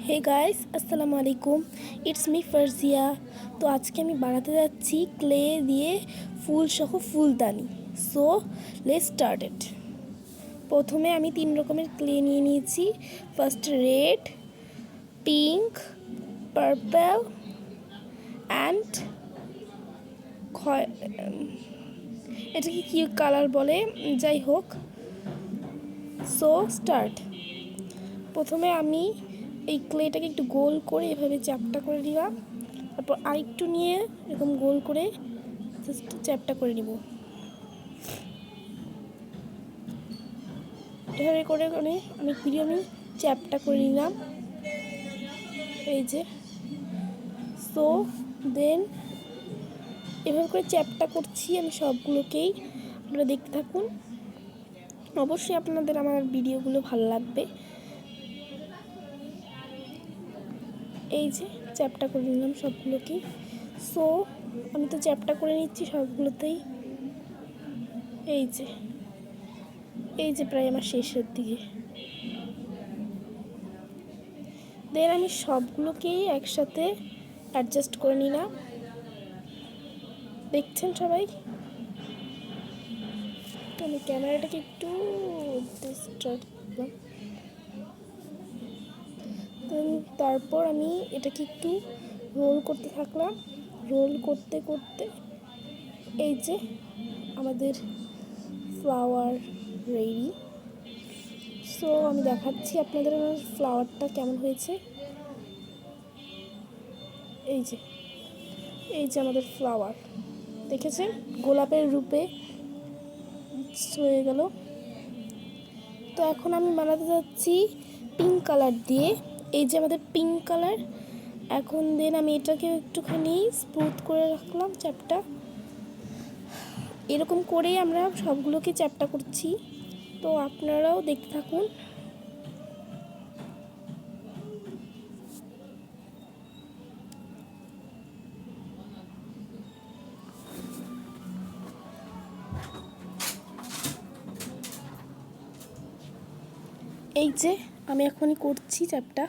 হে guys, আসসালামু আলাইকুম। It's me Farzia. তো আজকে আমি বানাতে যাচ্ছি ক্লে দিয়ে ফুলসহ ফুলদানি। So let's start it. প্রথমে আমি 3 রকমের ক্লে নিয়ে নিয়েছি। First red, pink, purple and এটাকে কি কালার বলে, যাই হোক। So start. প্রথমে আমি এই ক্লেটাকে একটু গোল করে এভাবে চ্যাপটা করে নিলাম। তারপর আরেকটু নিয়ে এরকম গোল করে জাস্ট চ্যাপটা করে নিব। এভাবে করে আমি চ্যাপটা করে নিলাম, এই যে। সো দেন এভাবে করে চ্যাপটা করছি আমি সবগুলোকেই। আপনারা দেখতে থাকুন, অবশ্যই আপনাদের আমার ভিডিওগুলো ভালো লাগবে। এই যে চ্যাপটা করে নিলাম সবগুলোকেই। সো আমি তো চ্যাপটা করে নিচ্ছি সবগুলোতেই। এই যে প্রায় আমার শেষের দিকে। দেন আমি সবগুলোকেই একসাথে অ্যাডজাস্ট করে নিলাম, দেখছেন সবাই। আমি ক্যামেরাটাকে একটু ডিস্টার্ব করলাম। দেন তারপর আমি এটাকে একটু রোল করতে থাকলাম। রোল করতে করতে এই যে আমাদের ফ্লাওয়ার রেডি। সো আমি দেখাচ্ছি আপনাদের আমার ফ্লাওয়ারটা কেমন হয়েছে। এই যে আমাদের ফ্লাওয়ার, দেখেছেন, গোলাপের রূপে হয়ে গেল। তো এখন আমি বানাতে যাচ্ছি পিঙ্ক কালার দিয়ে। এই যে আমাদের পিঙ্ক কালার। এখন দেন আমি এটাকে একটুখানি স্মুথ করে রাখলাম চ্যাপটা। এরকম করেই আমরা সবগুলোকে চ্যাপটা করছি, তো আপনারাও দেখতে থাকুন। এই যে আমি এখনই করছি চ্যাপটা,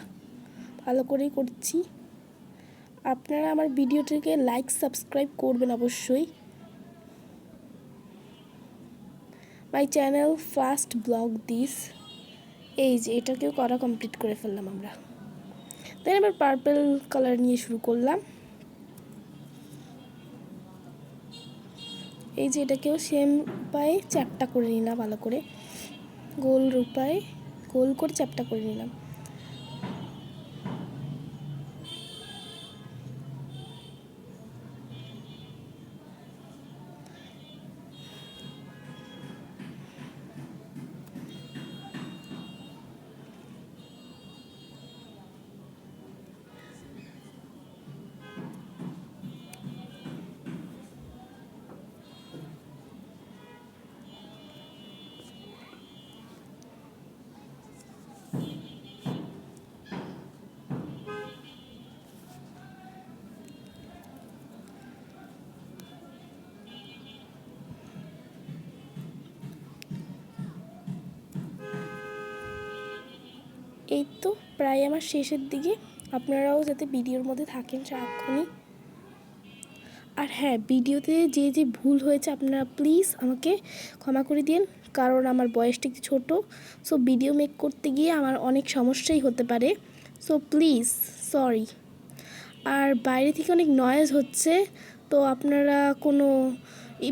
ভালো করেই করছি। আপনারা আমার ভিডিওটিকে লাইক সাবস্ক্রাইব করবেন অবশ্যই। My channel first blog this. এই যে এটাকেও করা কমপ্লিট করে ফেললাম আমরা। দেন এবার পার্পল কালার নিয়ে শুরু করলাম। এই যে এটাকেও সেম উপায়ে চ্যাপটা করে নিলাম, ভালো করে গোল উপায়ে গোল করে চ্যাপটা করে নিলাম। এই তো প্রায় আমার শেষের দিকে। আপনারাও যাতে ভিডিওর মধ্যে থাকেন সারাক্ষণই। আর হ্যাঁ, ভিডিওতে যে ভুল হয়েছে আপনারা প্লিজ আমাকে ক্ষমা করে দিন, কারণ আমার বয়সটা একটু ছোটো। সো ভিডিও মেক করতে গিয়ে আমার অনেক সমস্যাই হতে পারে। So please sorry. আর বাইরে থেকে অনেক নয়েজ হচ্ছে, তো আপনারা কোনো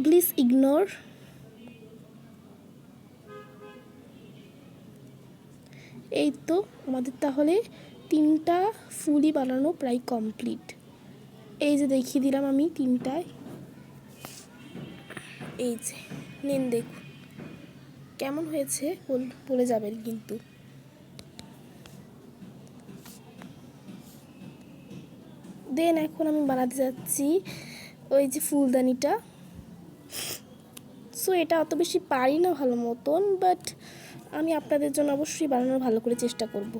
প্লিজ ইগনোর। এই তো আমাদের তাহলে 3টা ফুলই বানানো প্রায় কমপ্লিট। এই যে দেখিয়ে দিলাম আমি 3টায়। এই যে নিন, দেখুন কেমন হয়েছে, বলে যাবেন কিন্তু। দেন এখন আমি বানাতে যাচ্ছি ওই যে ফুলদানিটা। সো এটা অত বেশি পারি না ভালো মতন, বাট আমি আপনাদের জন্য অবশ্যই বানানোর ভালো করে চেষ্টা করব।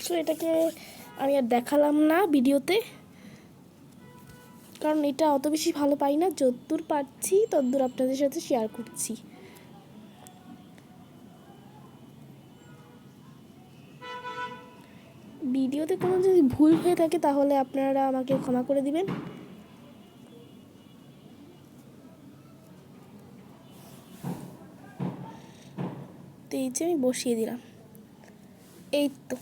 সো এটাকে আমি আর দেখালাম না ভিডিওতে, কারণ এটা অত বেশি ভালো পাই না। যতদূর পারছি ততদূর আপনাদের সাথে শেয়ার করছি। ভিডিওতে কোনো যদি ভুল হয়ে থাকে তাহলে আপনারা আমাকে ক্ষমা করে দিবেন। তো এই যে আমি বসিয়ে দিলাম, এই তো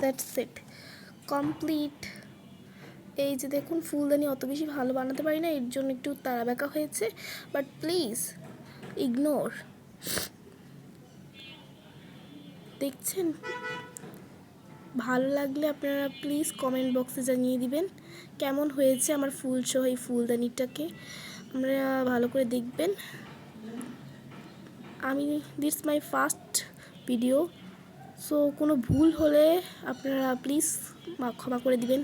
দ্যাটস ইট কমপ্লিট। এই যে দেখুন ফুলদানি অত বেশি ভালো বানাতে পারি না, এর জন্য একটু তারা বেঁকা হয়েছে, বাট প্লিজ ইগনোর। দেখছেন, ভালো লাগলে আপনারা প্লিজ কমেন্ট বক্সে জানিয়ে দিবেন কেমন হয়েছে আমার ফুলসহ এই ফুলদানিটাকে। আপনারা ভালো করে দেখবেন। আমি this my first video, so কোনো ভুল হলে আপনারা প্লিজ ক্ষমা করে দিবেন।